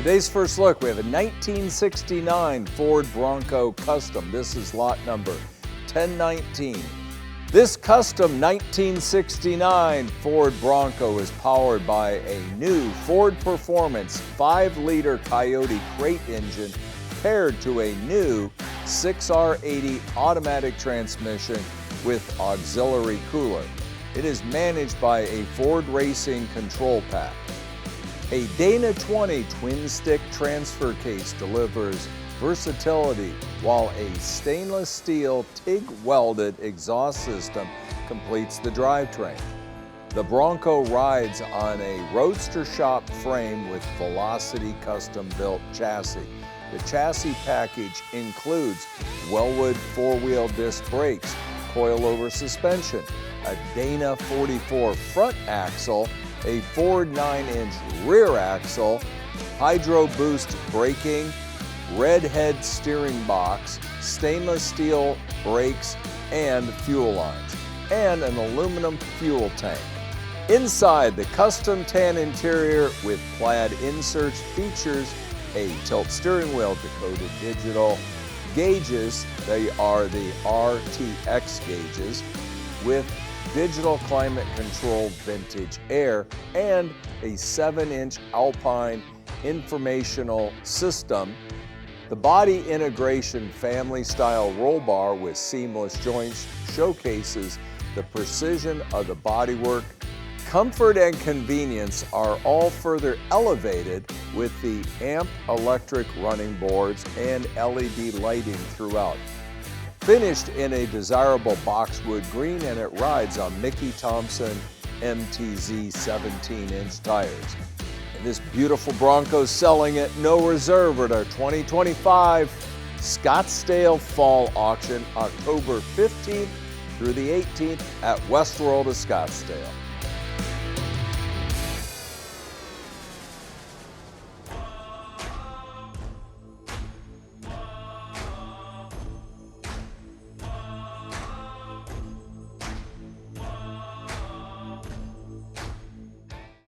Today's first look, we have a 1969 Ford Bronco Custom. This is lot number 1019. This custom 1969 Ford Bronco is powered by a new Ford Performance 5-liter Coyote crate engine paired to a new 6R80 automatic transmission with auxiliary cooler. It is managed by a Ford Racing control pack. A Dana 20 twin-stick transfer case delivers versatility, while a stainless steel TIG-welded exhaust system completes the drivetrain. The Bronco rides on a Roadster Shop frame with Velocity custom-built chassis. The chassis package includes Wellwood 4-wheel disc brakes, coilover suspension, a Dana 44 front axle, a Ford 9-inch rear axle, Hydro Boost braking, red head steering box, stainless steel brakes and fuel lines, and an aluminum fuel tank. Inside, the custom tan interior with plaid inserts features a tilt steering wheel, decoded digital gauges. They are the RTX gauges with digital climate control vintage air, and a 7-inch Alpine informational system. The body integration family style roll bar with seamless joints showcases the precision of the bodywork. Comfort and convenience are all further elevated with the AMP electric running boards and LED lighting throughout. Finished in a desirable Boxwood Green, and it rides on Mickey Thompson MTZ 17-inch tires. And this beautiful Bronco is selling at no reserve at our 2025 Scottsdale Fall Auction, October 15th through the 18th at WestWorld of Scottsdale.